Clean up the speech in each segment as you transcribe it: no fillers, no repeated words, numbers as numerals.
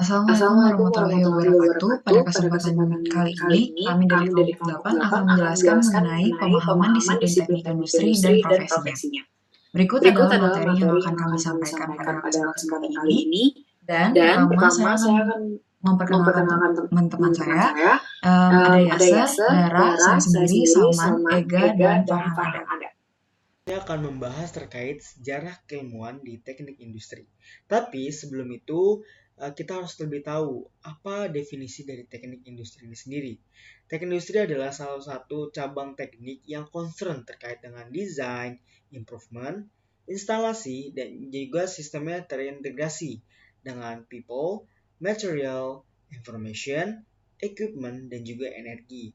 Assalamualaikum warahmatullahi wabarakatuh. Pada kesempatan kali ini, kami dari kelompok 8 akan menjelaskan mengenai pemahaman disiplin teknik industri dan profesinya. Berikut adalah materi yang akan kami sampaikan pada kesempatan kali ini. Dan pertama, saya akan memperkenalkan teman-teman saya. Ada Yasser, Dara, saya sendiri, Salman, Ega, dan Farhan ada. Saya akan membahas terkait sejarah keilmuan di teknik industri. Tapi sebelum itu, kita harus lebih tahu apa definisi dari teknik industri ini sendiri. Teknik industri adalah salah satu cabang teknik yang concern terkait dengan desain, improvement, instalasi, dan juga sistemnya terintegrasi dengan people, material, information, equipment, dan juga energi.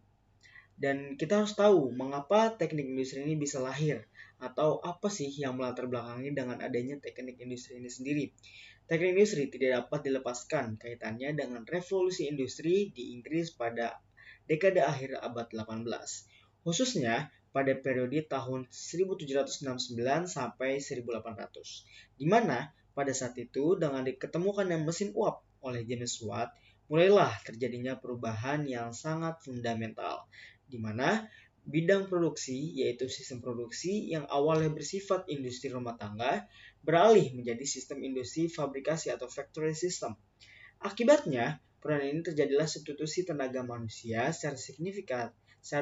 Dan kita harus tahu mengapa teknik industri ini bisa lahir, atau apa sih yang melatar belakangi dengan adanya teknik industri ini sendiri. Teknik industri tidak dapat dilepaskan kaitannya dengan revolusi industri di Inggris pada dekade akhir abad 18, khususnya pada periode tahun 1769 sampai 1800, di mana pada saat itu dengan diketemukannya mesin uap oleh James Watt, mulailah terjadinya perubahan yang sangat fundamental, di mana bidang produksi, yaitu sistem produksi yang awalnya bersifat industri rumah tangga, beralih menjadi sistem industri fabrikasi atau factory system. Akibatnya, perubahan ini terjadilah substitusi tenaga manusia secara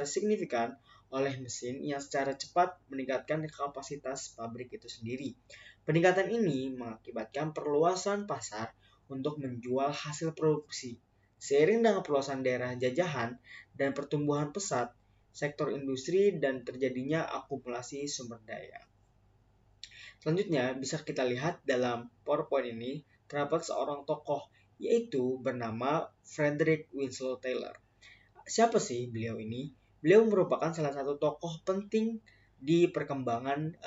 signifikan oleh mesin yang secara cepat meningkatkan kapasitas pabrik itu sendiri. Peningkatan ini mengakibatkan perluasan pasar untuk menjual hasil produksi. Seiring dengan perluasan daerah jajahan dan pertumbuhan pesat sektor industri dan terjadinya akumulasi sumber daya. Selanjutnya bisa kita lihat dalam PowerPoint ini terdapat seorang tokoh, yaitu bernama Frederick Winslow Taylor. Siapa sih beliau ini? Beliau merupakan salah satu tokoh penting di perkembangan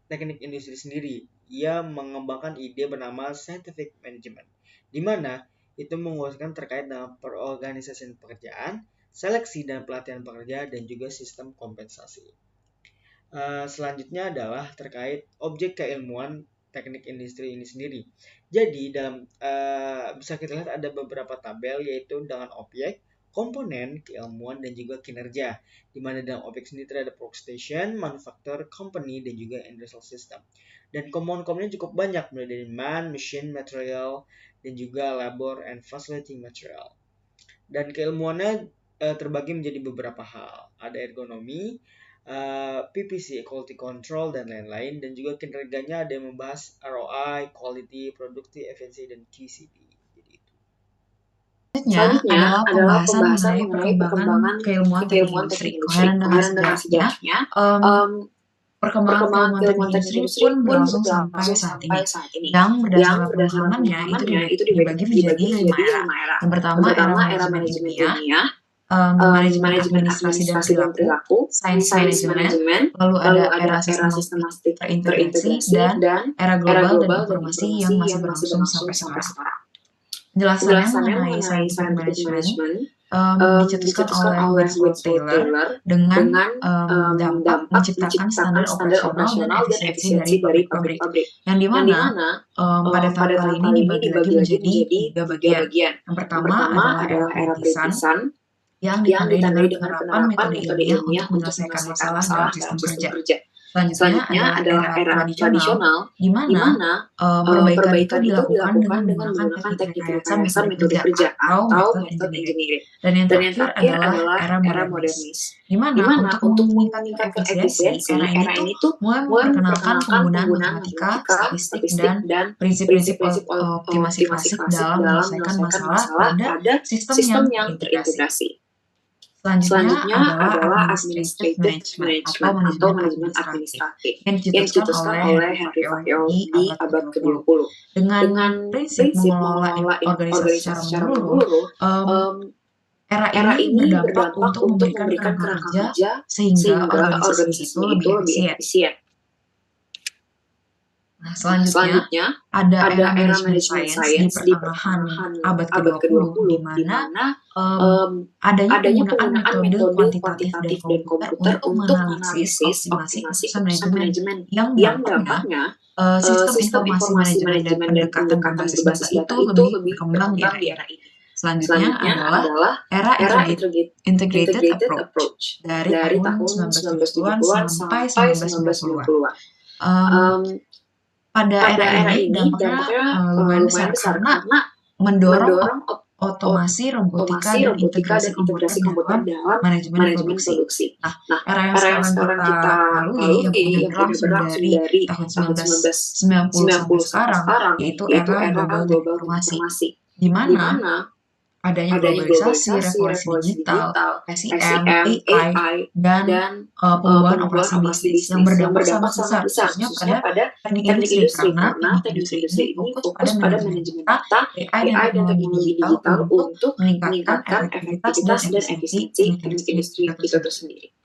teknik industri sendiri. Ia mengembangkan ide bernama scientific management, di mana itu menguasai terkait dengan perorganisasian pekerjaan, seleksi dan pelatihan pekerja, dan juga sistem kompensasi. Selanjutnya adalah terkait objek keilmuan teknik industri ini sendiri. Jadi dalam bisa kita lihat ada beberapa tabel, yaitu dengan objek, komponen, keilmuan, dan juga kinerja. Di mana dalam objek sendiri terdapat workstation, manufacturer, company, dan juga industrial system. Dan komponen-komponennya cukup banyak, mulai dari man, machine, material, dan juga labor and facility material. Dan keilmuannya terbagi menjadi beberapa hal. Ada ergonomi, PPC, quality control, dan lain-lain. Dan juga kinerjanya ada yang membahas ROI, quality, productivity, efficiency, dan QCD. Selanjutnya adalah pembahasan mengenai perkembangan keilmuan teknik industri. Koheren dengan sejarahnya, perkembangan keilmuan teknik industri pun berlangsung sampai saat ini. Yang berdasarkan pemahamannya itu dibagi menjadi 5 era. Yang pertama era manajemen ilmiah, manajemen administrasi dan perilaku, sains manajemen, lalu ada era sistematik terintegrasi, dan era global dan informasi yang masih berlangsung sampai sekarang. Penjelasannya mengenai scientific management dicetuskan oleh Winslow Taylor dengan dampak menciptakan standar operasional dan efisiensi dari pabrik. Yang dimana pada tahap kali ini dibagi lagi menjadi 3 bagian. Yang pertama adalah era perintisan yang ditandai dengan penerapan metode ilmiah untuk menyelesaikan masalah dalam sistem kerja. Selanjutnya adalah era tradisional, di mana perbaikan itu dilakukan dengan menggunakan teknik rekayasa metode kerja atau metode engineering. Dan yang terakhir adalah era modernis, di mana untuk meningkatkan efisiensi, era ini tuh mulai memperkenalkan penggunaan matematika, statistik, dan prinsip-prinsip optimasi klasik dalam menyelesaikan masalah pada sistem yang terintegrasi. Selanjutnya adalah administrative management atau manajemen administratif yang dicetuskan oleh Henry Fayol di abad ke-20. Dengan prinsip mengelola organisasi secara menyeluruh, era ini berdampak untuk memberikan tenaga kerja sehingga organisasi itu lebih efisien. Nah, selanjutnya ada era manajemen sains di pertengahan abad ke-20 di mana em, adanya penggunaan metode kuantitatif dan komputer untuk menganalisis optimasi keputusan manajemen yang dampaknya sistem informasi manajemen dan pendekatan berbasis data itu lebih berkembang di era ini. Selanjutnya adalah era integrated approach dari tahun 1970-an sampai 1990-an. Pada era ini dampaknya lumayan besar karena mendorong otomasi, robotika, dan integrasi komputer dalam manajemen produksi. Nah, era yang sekarang kita lalui yang udah berlangsung dari tahun 1990 sampai sekarang, yaitu era global dan informasi, di mana adanya globalisasi, revolusi digital, SEM, AI, dan perubahan operasi bisnis yang berdampak sangat besar khususnya pada teknik industri karena teknik industri ini fokus pada manajemen data, AI, dan teknologi digital untuk meningkatkan efektivitas dan efisiensi teknik industri itu tersendiri.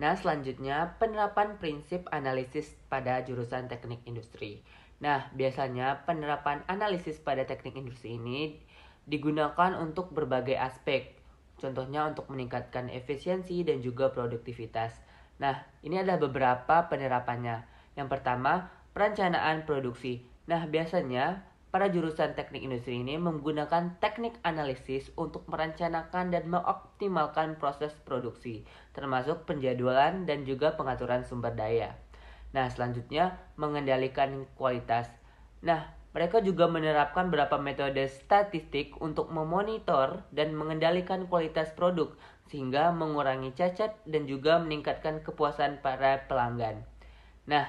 Nah, selanjutnya penerapan prinsip analisis pada jurusan teknik industri. Nah, biasanya penerapan analisis pada teknik industri ini digunakan untuk berbagai aspek. Contohnya untuk meningkatkan efisiensi dan juga produktivitas. Nah, ini adalah beberapa penerapannya. Yang pertama, perencanaan produksi. Nah, biasanya para jurusan teknik industri ini menggunakan teknik analisis untuk merencanakan dan mengoptimalkan proses produksi, termasuk penjadwalan dan juga pengaturan sumber daya. Nah, selanjutnya mengendalikan kualitas. Nah, mereka juga menerapkan beberapa metode statistik untuk memonitor dan mengendalikan kualitas produk sehingga mengurangi cacat dan juga meningkatkan kepuasan para pelanggan. Nah,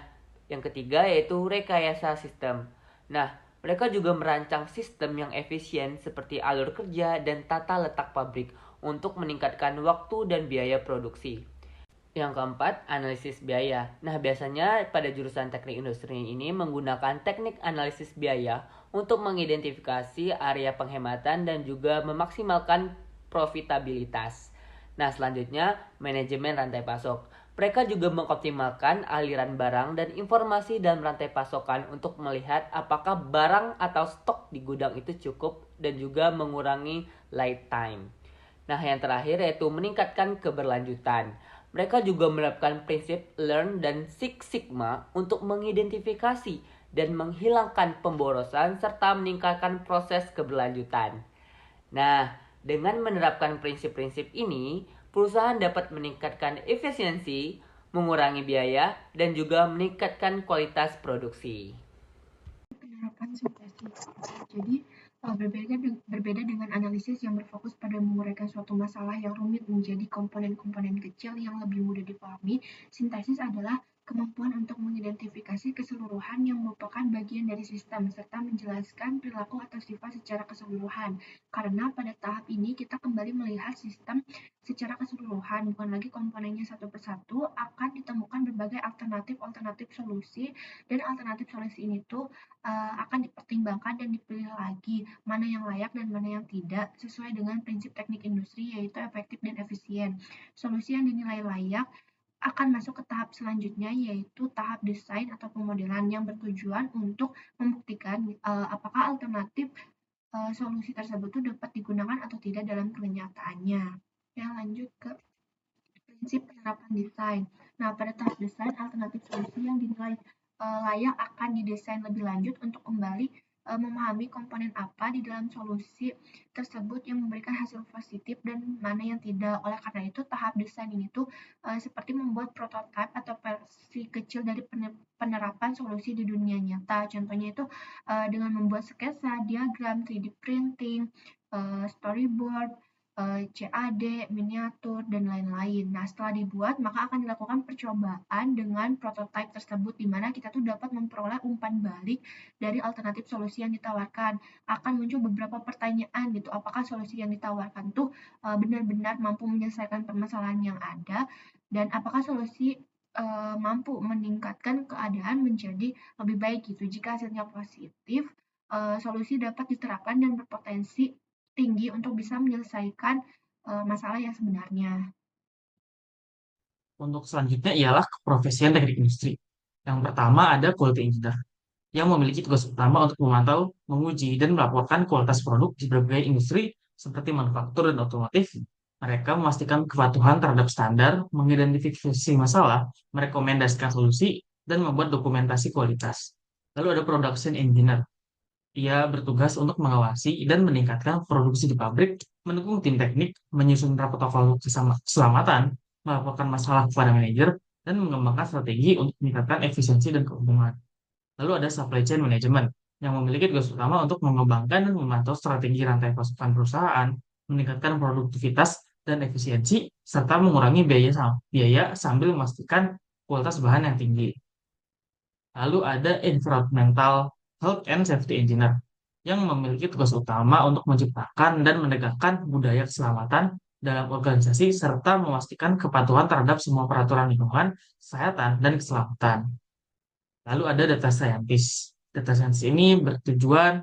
yang ketiga yaitu rekayasa sistem. Nah, mereka juga merancang sistem yang efisien seperti alur kerja dan tata letak pabrik untuk meningkatkan waktu dan biaya produksi. Yang keempat, analisis biaya. Nah, biasanya pada jurusan teknik industri ini menggunakan teknik analisis biaya untuk mengidentifikasi area penghematan dan juga memaksimalkan profitabilitas. Nah, selanjutnya, manajemen rantai pasok. Mereka juga mengoptimalkan aliran barang dan informasi dalam rantai pasokan untuk melihat apakah barang atau stok di gudang itu cukup dan juga mengurangi lead time. Nah, yang terakhir yaitu meningkatkan keberlanjutan. Mereka juga menerapkan prinsip Learn dan Six Sigma untuk mengidentifikasi dan menghilangkan pemborosan serta meningkatkan proses keberlanjutan. Nah, dengan menerapkan prinsip-prinsip ini, perusahaan dapat meningkatkan efisiensi, mengurangi biaya, dan juga meningkatkan kualitas produksi. Penerapan sintesis. Jadi, berbeda dengan analisis yang berfokus pada menguraikan suatu masalah yang rumit menjadi komponen-komponen kecil yang lebih mudah dipahami, sintesis adalah kemampuan untuk mengidentifikasi keseluruhan yang merupakan bagian dari sistem, serta menjelaskan perilaku atau sifat secara keseluruhan. Karena pada tahap ini kita kembali melihat sistem secara keseluruhan, bukan lagi komponennya satu persatu, akan ditemukan berbagai alternatif solusi, dan alternatif solusi ini tuh akan dipertimbangkan dan dipilih lagi mana yang layak dan mana yang tidak sesuai dengan prinsip teknik industri yaitu efektif dan efisien. Solusi yang dinilai layak akan masuk ke tahap selanjutnya yaitu tahap desain atau pemodelan yang bertujuan untuk membuktikan apakah alternatif solusi tersebut itu dapat digunakan atau tidak dalam kenyataannya. Ya, lanjut ke prinsip penerapan desain. Nah, pada tahap desain, alternatif solusi yang dinilai layak akan didesain lebih lanjut untuk kembali memahami komponen apa di dalam solusi tersebut yang memberikan hasil positif dan mana yang tidak. Oleh karena itu, tahap desain ini tuh seperti membuat prototipe atau versi kecil dari penerapan solusi di dunia nyata. Contohnya itu dengan membuat sketsa, diagram, 3D printing, storyboard, CAD, miniatur, dan lain-lain. Nah, setelah dibuat, maka akan dilakukan percobaan dengan prototipe tersebut, di mana kita tuh dapat memperoleh umpan balik dari alternatif solusi yang ditawarkan. Akan muncul beberapa pertanyaan gitu, apakah solusi yang ditawarkan tuh benar-benar mampu menyelesaikan permasalahan yang ada, dan apakah solusi mampu meningkatkan keadaan menjadi lebih baik gitu. Jika hasilnya positif, solusi dapat diterapkan dan berpotensi tinggi untuk bisa menyelesaikan masalah yang sebenarnya. Untuk selanjutnya ialah keprofesian teknik industri. Yang pertama ada quality engineer yang memiliki tugas utama untuk memantau, menguji, dan melaporkan kualitas produk di berbagai industri seperti manufaktur dan otomotif. Mereka memastikan kepatuhan terhadap standar, mengidentifikasi masalah, merekomendasikan solusi, dan membuat dokumentasi kualitas. Lalu ada production engineer. Ia bertugas untuk mengawasi dan meningkatkan produksi di pabrik, mendukung tim teknik, menyusun protokol keselamatan, melaporkan masalah kepada manajer, dan mengembangkan strategi untuk meningkatkan efisiensi dan keuntungan. Lalu ada supply chain management yang memiliki tugas utama untuk mengembangkan dan memantau strategi rantai pasokan perusahaan, meningkatkan produktivitas dan efisiensi, serta mengurangi biaya sambil memastikan kualitas bahan yang tinggi. Lalu ada environmental health and safety engineer yang memiliki tugas utama untuk menciptakan dan menegakkan budaya keselamatan dalam organisasi serta memastikan kepatuhan terhadap semua peraturan lingkungan, kesehatan, dan keselamatan. Lalu ada data scientist. Data scientist ini bertujuan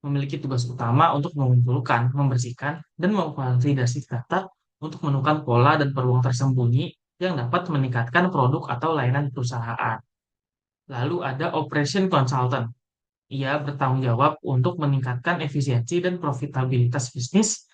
memiliki tugas utama untuk mengumpulkan, membersihkan, dan memvalidasi data untuk menemukan pola dan peluang tersembunyi yang dapat meningkatkan produk atau layanan perusahaan. Lalu ada operation consultant. Ia bertanggung jawab untuk meningkatkan efisiensi dan profitabilitas bisnis.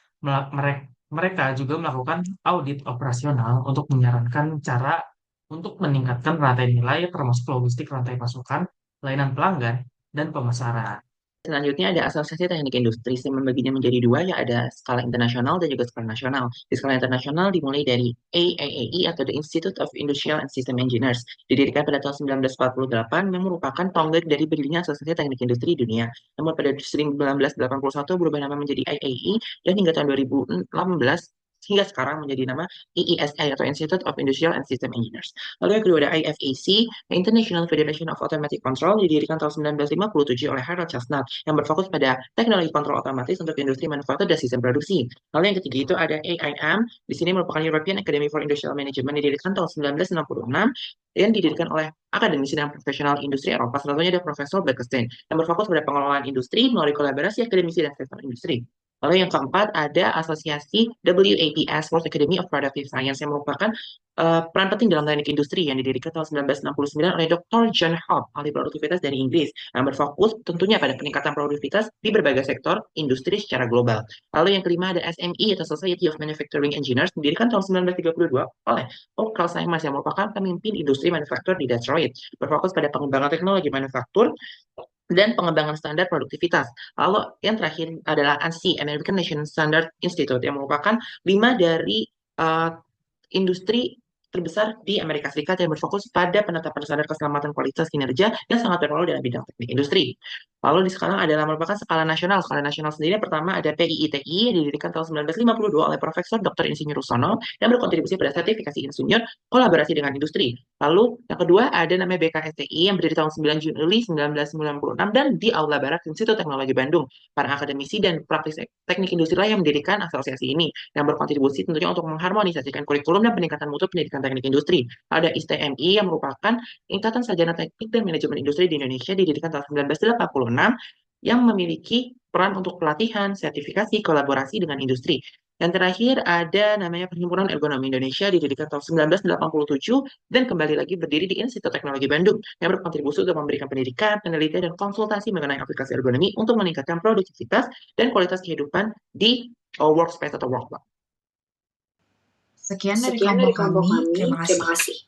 Mereka juga melakukan audit operasional untuk menyarankan cara untuk meningkatkan rantai nilai termasuk logistik rantai pasokan, layanan pelanggan, dan pemasaran. Selanjutnya ada asosiasi teknik industri yang membaginya menjadi dua, ya ada skala internasional dan juga skala nasional. Di skala internasional dimulai dari AIAE atau The Institute of Industrial and System Engineers, didirikan pada tahun 1948 yang merupakan tonggak dari berdirinya asosiasi teknik industri dunia. Namun pada 1981 berubah nama menjadi IAE dan hingga tahun 2016 hingga sekarang menjadi nama IISA atau Institute of Industrial and System Engineers. Lalu yang kedua ada IFAC, International Federation of Automatic Control, didirikan tahun 1957 oleh Harold Chestnut yang berfokus pada teknologi kontrol otomatis untuk industri manufaktur dan sistem produksi. Lalu yang ketiga itu ada AIM, di sini merupakan European Academy for Industrial Management, didirikan tahun 1966 dan didirikan oleh akademisi dan profesional industri Eropa. Salah satunya ada Profesor Bekenstein yang berfokus pada pengelolaan industri melalui kolaborasi akademisi dan sektor industri. Lalu yang keempat ada asosiasi WAPS, World Academy of Productive Science, yang merupakan peran penting dalam teknik industri yang didirikan tahun 1969 oleh Dr. John Hope, ahli produktivitas dari Inggris, yang berfokus tentunya pada peningkatan produktivitas di berbagai sektor industri secara global. Lalu yang kelima ada SME atau Society of Manufacturing Engineers, didirikan tahun 1932 oleh Paul Carl Simons yang merupakan pemimpin industri manufaktur di Detroit, berfokus pada pengembangan teknologi manufaktur dan pengembangan standar produktivitas. Lalu yang terakhir adalah ANSI, American National Standard Institute, yang merupakan 5 dari industri terbesar di Amerika Serikat yang berfokus pada penetapan standar keselamatan kualitas kinerja yang sangat berpengaruh dalam bidang teknik industri. Lalu di sekarang adalah merupakan skala nasional. Skala nasional sendiri pertama ada PIITI yang didirikan tahun 1952 oleh Profesor Dr. Insinyur Rusono yang berkontribusi pada sertifikasi insinyur kolaborasi dengan industri. Lalu yang kedua ada namanya BKSTI yang berdiri tahun 9 Juli 1996 dan di Aula Barat Institut Teknologi Bandung. Para akademisi dan praktis teknik industri lain yang mendirikan asosiasi ini yang berkontribusi tentunya untuk mengharmonisasikan kurikulum dan peningkatan mutu pendidikan teknik industri. Ada ISTMI yang merupakan Ikatan Sarjana Teknik dan Manajemen Industri di Indonesia, didirikan tahun 1986 yang memiliki peran untuk pelatihan, sertifikasi, kolaborasi dengan industri. Yang terakhir ada namanya Perhimpunan Ergonomi Indonesia, didirikan tahun 1987 dan kembali lagi berdiri di Institut Teknologi Bandung yang berkontribusi untuk memberikan pendidikan, penelitian, dan konsultasi mengenai aplikasi ergonomi untuk meningkatkan produktivitas dan kualitas kehidupan di workspace atau workplace. Sekian dari kelompok kami. Terima kasih.